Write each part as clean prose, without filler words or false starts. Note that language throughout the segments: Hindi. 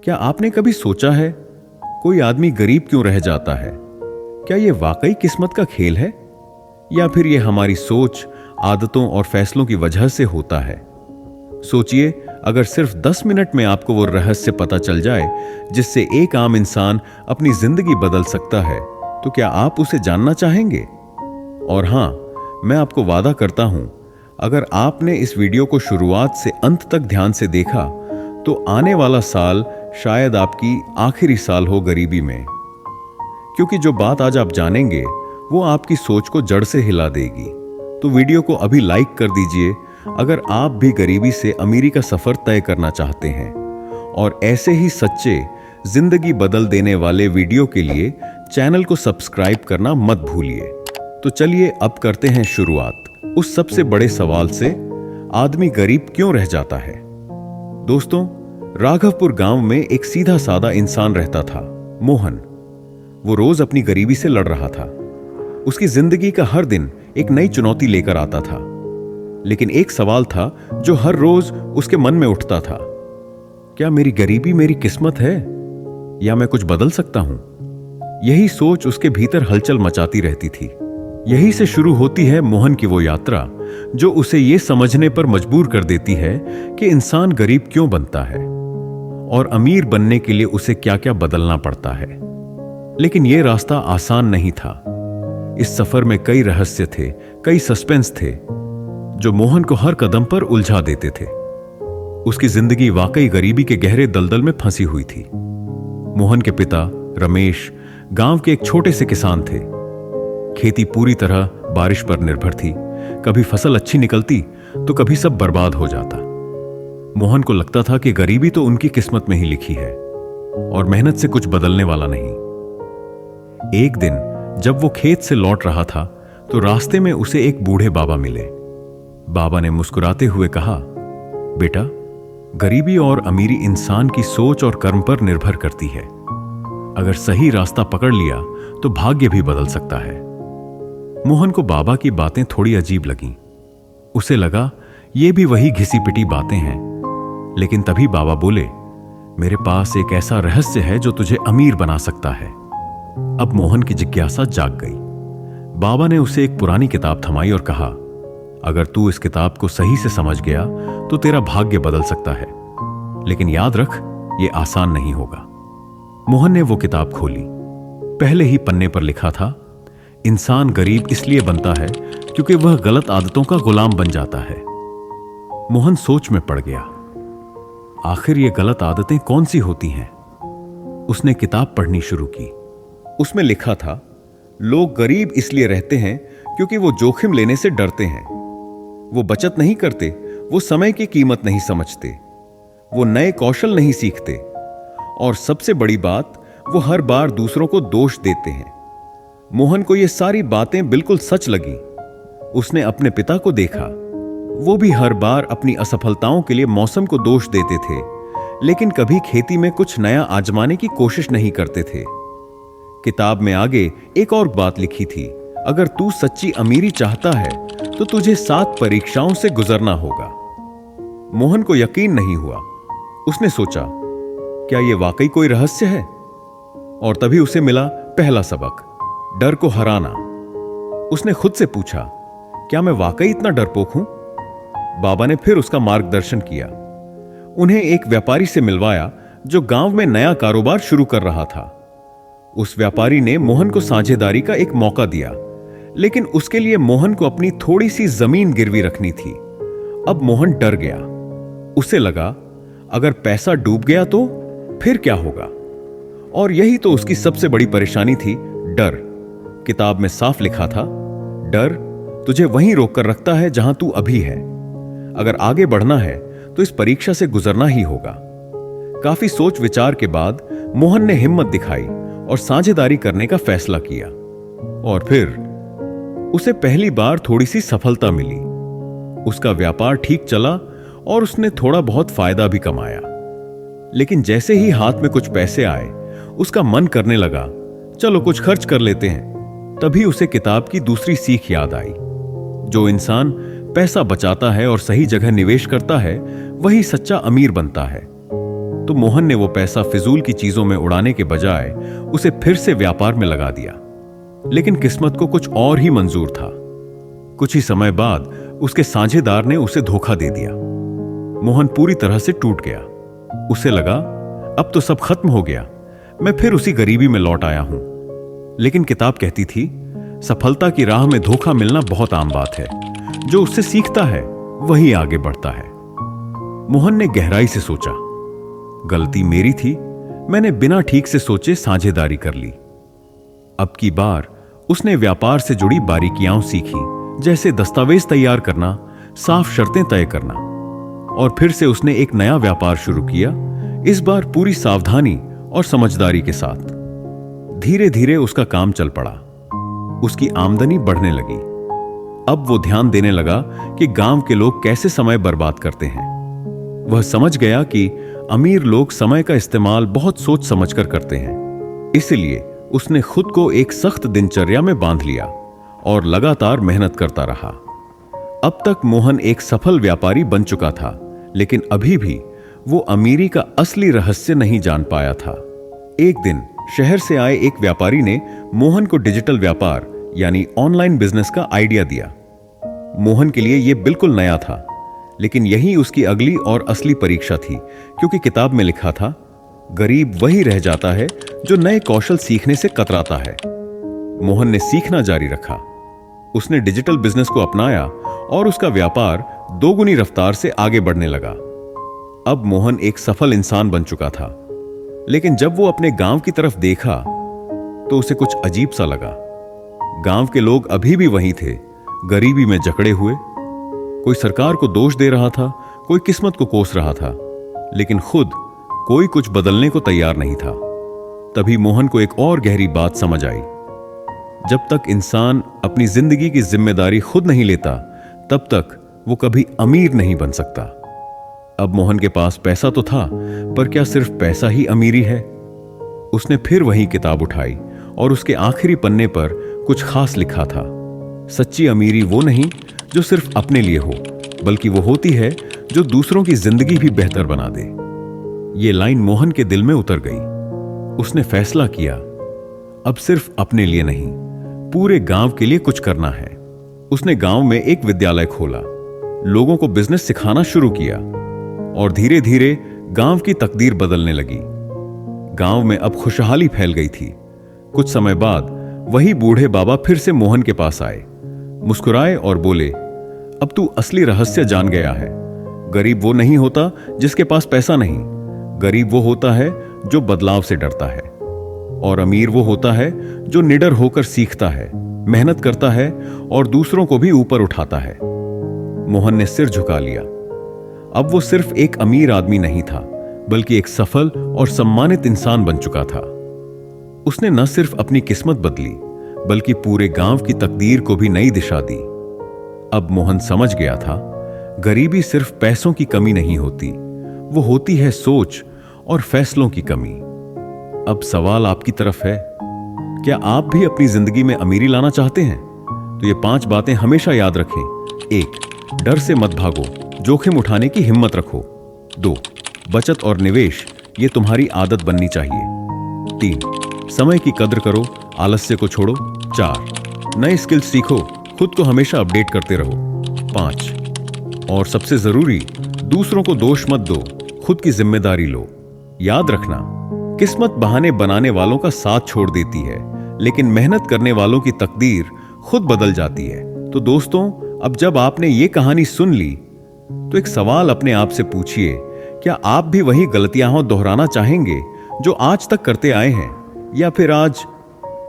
क्या आपने कभी सोचा है कोई आदमी गरीब क्यों रह जाता है? क्या यह वाकई किस्मत का खेल है या फिर यह हमारी सोच, आदतों और फैसलों की वजह से होता है? सोचिए, अगर सिर्फ 10 मिनट में आपको वो रहस्य पता चल जाए जिससे एक आम इंसान अपनी जिंदगी बदल सकता है, तो क्या आप उसे जानना चाहेंगे? और हां, मैं आपको वादा करता हूं, अगर आपने इस वीडियो को शुरुआत से अंत तक ध्यान से देखा तो आने वाला साल शायद आपकी आखिरी साल हो गरीबी में। क्योंकि जो बात आज आप जानेंगे वो आपकी सोच को जड़ से हिला देगी। तो वीडियो को अभी लाइक कर दीजिए अगर आप भी गरीबी से अमीरी का सफर तय करना चाहते हैं। और ऐसे ही सच्चे, जिंदगी बदल देने वाले वीडियो के लिए चैनल को सब्सक्राइब करना मत भूलिए। तो चलिए अब करते हैं शुरुआत उस सबसे बड़े सवाल से, आदमी गरीब क्यों रह जाता है। दोस्तों, राघवपुर गांव में एक सीधा सादा इंसान रहता था, मोहन। वो रोज अपनी गरीबी से लड़ रहा था। उसकी जिंदगी का हर दिन एक नई चुनौती लेकर आता था। लेकिन एक सवाल था जो हर रोज उसके मन में उठता था, क्या मेरी गरीबी मेरी किस्मत है या मैं कुछ बदल सकता हूं? यही सोच उसके भीतर हलचल मचाती रहती थी। यही से शुरू होती है मोहन की वो यात्रा जो उसे ये समझने पर मजबूर कर देती है कि इंसान गरीब क्यों बनता है और अमीर बनने के लिए उसे क्या क्या बदलना पड़ता है। लेकिन यह रास्ता आसान नहीं था। इस सफर में कई रहस्य थे, कई सस्पेंस थे जो मोहन को हर कदम पर उलझा देते थे। उसकी जिंदगी वाकई गरीबी के गहरे दलदल में फंसी हुई थी। मोहन के पिता रमेश गांव के एक छोटे से किसान थे। खेती पूरी तरह बारिश पर निर्भर थी। कभी फसल अच्छी निकलती तो कभी सब बर्बाद हो जाता। मोहन को लगता था कि गरीबी तो उनकी किस्मत में ही लिखी है और मेहनत से कुछ बदलने वाला नहीं। एक दिन जब वो खेत से लौट रहा था तो रास्ते में उसे एक बूढ़े बाबा मिले। बाबा ने मुस्कुराते हुए कहा, बेटा, गरीबी और अमीरी इंसान की सोच और कर्म पर निर्भर करती है। अगर सही रास्ता पकड़ लिया तो भाग्य भी बदल सकता है। मोहन को बाबा की बातें थोड़ी अजीब लगीं। उसे लगा ये भी वही घिसी पिटी बातें हैं। लेकिन तभी बाबा बोले, मेरे पास एक ऐसा रहस्य है जो तुझे अमीर बना सकता है। अब मोहन की जिज्ञासा जाग गई। बाबा ने उसे एक पुरानी किताब थमाई और कहा, अगर तू इस किताब को सही से समझ गया तो तेरा भाग्य बदल सकता है। लेकिन याद रख, यह आसान नहीं होगा। मोहन ने वो किताब खोली। पहले ही पन्ने पर लिखा था, इंसान गरीब इसलिए बनता है क्योंकि वह गलत आदतों का गुलाम बन जाता है। मोहन सोच में पड़ गया, आखिर ये गलत आदतें कौन सी होती हैं? उसने किताब पढ़नी शुरू की। उसमें लिखा था, लोग गरीब इसलिए रहते हैं क्योंकि वो जोखिम लेने से डरते हैं। वो बचत नहीं करते, वो समय की कीमत नहीं समझते, वो नए कौशल नहीं सीखते और सबसे बड़ी बात, वो हर बार दूसरों को दोष देते हैं। मोहन को ये सारी बातें बिल्कुल सच लगी। उसने अपने पिता को देखा। वो भी हर बार अपनी असफलताओं के लिए मौसम को दोष देते थे, लेकिन कभी खेती में कुछ नया आजमाने की कोशिश नहीं करते थे। किताब में आगे एक और बात लिखी थी, अगर तू सच्ची अमीरी चाहता है तो तुझे 7 परीक्षाओं से गुजरना होगा। मोहन को यकीन नहीं हुआ। उसने सोचा, क्या यह वाकई कोई रहस्य है? और तभी उसे मिला पहला सबक, डर को हराना। उसने खुद से पूछा, क्या मैं वाकई इतना डरपोक हूं? बाबा ने फिर उसका मार्गदर्शन किया। उन्हें एक व्यापारी से मिलवाया जो गांव में नया कारोबार शुरू कर रहा था। उस व्यापारी ने मोहन को साझेदारी का एक मौका दिया, लेकिन उसके लिए मोहन को अपनी थोड़ी सी जमीन गिरवी रखनी थी। अब मोहन डर गया। उसे लगा, अगर पैसा डूब गया तो फिर क्या होगा? और यही तो उसकी सबसे बड़ी परेशानी थी, डर। किताब में साफ लिखा था, डर तुझे वहीं रोक कर रखता है जहां तू अभी है। अगर आगे बढ़ना है तो इस परीक्षा से गुजरना ही होगा। काफी सोच विचार के बाद मोहन ने हिम्मत दिखाई और साझेदारी करने का फैसला किया। और फिर उसे पहली बार थोड़ी सी सफलता मिली। उसका व्यापार ठीक चला और उसने थोड़ा बहुत फायदा भी कमाया। लेकिन जैसे ही हाथ में कुछ पैसे आए, उसका मन करने लगा, चलो कुछ खर्च कर लेते हैं। तभी उसे किताब की दूसरी सीख याद आई, जो इंसान पैसा बचाता है और सही जगह निवेश करता है, वही सच्चा अमीर बनता है। तो मोहन ने वो पैसा फिजूल की चीजों में उड़ाने के बजाय उसे फिर से व्यापार में लगा दिया। लेकिन किस्मत को कुछ और ही मंजूर था। कुछ ही समय बाद उसके साझेदार ने उसे धोखा दे दिया। मोहन पूरी तरह से टूट गया। उसे लगा अब तो सब खत्म हो गया, मैं फिर उसी गरीबी में लौट आया हूं। लेकिन किताब कहती थी सफलता की राह में धोखा मिलना बहुत आम बात है। जो उससे सीखता है वही आगे बढ़ता है। मोहन ने गहराई से सोचा, गलती मेरी थी, मैंने बिना ठीक से सोचे साझेदारी कर ली। अब की बार उसने व्यापार से जुड़ी बारीकियां सीखी, जैसे दस्तावेज तैयार करना, साफ शर्तें तय करना। और फिर से उसने एक नया व्यापार शुरू किया, इस बार पूरी सावधानी और समझदारी के साथ। धीरे धीरे उसका काम चल पड़ा। उसकी आमदनी बढ़ने लगी। अब वो ध्यान देने लगा कि गांव के लोग कैसे समय बर्बाद करते हैं। वह समझ गया कि अमीर लोग समय का इस्तेमाल बहुत सोच समझकर करते हैं। इसलिए उसने खुद को एक सख्त दिनचर्या में बांध लिया और लगातार मेहनत करता रहा। अब तक मोहन एक सफल व्यापारी बन चुका था, लेकिन अभी भी वो अमीरी का असली रहस्य नहीं जान पाया था। एक दिन शहर से आए एक व्यापारी ने मोहन को डिजिटल व्यापार यानी ऑनलाइन बिजनेस का आइडिया दिया। मोहन के लिए यह बिल्कुल नया था, लेकिन यही उसकी अगली और असली परीक्षा थी, क्योंकि किताब में लिखा था, गरीब वही रह जाता है जो नए कौशल सीखने से कतराता है। मोहन ने सीखना जारी रखा। उसने डिजिटल बिजनेस को अपनाया और उसका व्यापार दोगुनी रफ्तार से आगे बढ़ने लगा। अब मोहन एक सफल इंसान बन चुका था, लेकिन जब वो अपने गांव की तरफ देखा तो उसे कुछ अजीब सा लगा। गांव के लोग अभी भी वहीं थे, गरीबी में जकड़े हुए। कोई सरकार को दोष दे रहा था, कोई किस्मत को कोस रहा था, लेकिन खुद कोई कुछ बदलने को तैयार नहीं था। तभी मोहन को एक और गहरी बात समझ आई। जब तक इंसान अपनी जिंदगी की जिम्मेदारी खुद नहीं लेता, तब तक वो कभी अमीर नहीं बन सकता। अब मोहन के पास पैसा तो था, पर क्या सिर्फ पैसा ही अमीरी है? उसने फिर वही किताब उठाई और उसके आखिरी पन्ने पर कुछ खास लिखा था। सच्ची अमीरी वो नहीं जो सिर्फ अपने लिए हो, बल्कि वो होती है जो दूसरों की जिंदगी भी बेहतर बना दे। ये लाइन मोहन के दिल में उतर गई। उसने फैसला किया, अब सिर्फ अपने लिए नहीं, पूरे गांव के लिए कुछ करना है। उसने गांव में एक विद्यालय खोला, लोगों को बिजनेस सिखाना शुरू किया और धीरे धीरे गांव की तकदीर बदलने लगी। गांव में अब खुशहाली फैल गई थी। कुछ समय बाद वही बूढ़े बाबा फिर से मोहन के पास आए, मुस्कुराए और बोले, अब तू असली रहस्य जान गया है। गरीब वो नहीं होता जिसके पास पैसा नहीं, गरीब वो होता है जो बदलाव से डरता है, और अमीर वो होता है जो निडर होकर सीखता है, मेहनत करता है और दूसरों को भी ऊपर उठाता है। मोहन ने सिर झुका लिया। अब वो सिर्फ एक अमीर आदमी नहीं था, बल्कि एक सफल और सम्मानित इंसान बन चुका था। उसने न सिर्फ अपनी किस्मत बदली, बल्कि पूरे गांव की तकदीर को भी नई दिशा दी। अब मोहन समझ गया था, गरीबी सिर्फ पैसों की कमी नहीं होती, वो होती है सोच और फैसलों की कमी। अब सवाल आपकी तरफ है, क्या आप भी अपनी जिंदगी में अमीरी लाना चाहते हैं? तो ये 5 बातें हमेशा याद रखें। 1. डर से मत भागो, जोखिम उठाने की हिम्मत रखो। 2. बचत और निवेश, ये तुम्हारी आदत बननी चाहिए। 3. समय की कद्र करो, आलस्य को छोड़ो। 4. नए स्किल्स सीखो, खुद को हमेशा अपडेट करते रहो। 5. और सबसे जरूरी, दूसरों को दोष मत दो, खुद की जिम्मेदारी लो। याद रखना, किस्मत बहाने बनाने वालों का साथ छोड़ देती है, लेकिन मेहनत करने वालों की तकदीर खुद बदल जाती है। तो दोस्तों, अब जब आपने ये कहानी सुन ली, तो एक सवाल अपने आप से पूछिए, क्या आप भी वही गलतियां दोहराना चाहेंगे जो आज तक करते आए हैं, या फिर आज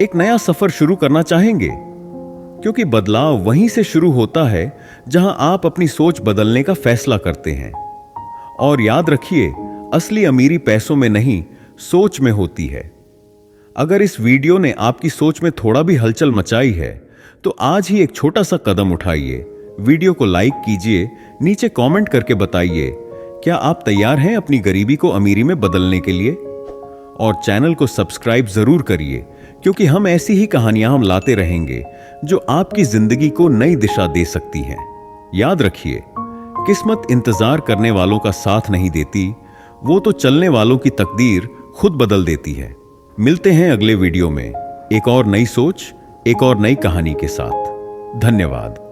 एक नया सफर शुरू करना चाहेंगे? क्योंकि बदलाव वहीं से शुरू होता है जहां आप अपनी सोच बदलने का फैसला करते हैं। और याद रखिए, असली अमीरी पैसों में नहीं, सोच में होती है। अगर इस वीडियो ने आपकी सोच में थोड़ा भी हलचल मचाई है, तो आज ही एक छोटा सा कदम उठाइए। वीडियो को लाइक कीजिए, नीचे कमेंट करके बताइए, क्या आप तैयार हैं अपनी गरीबी को अमीरी में बदलने के लिए? और चैनल को सब्सक्राइब जरूर करिए, क्योंकि हम ऐसी ही कहानियां हम लाते रहेंगे जो आपकी जिंदगी को नई दिशा दे सकती हैं। याद रखिए, किस्मत इंतजार करने वालों का साथ नहीं देती, वो तो चलने वालों की तकदीर खुद बदल देती है। मिलते हैं अगले वीडियो में एक और नई सोच, एक और नई कहानी के साथ। धन्यवाद।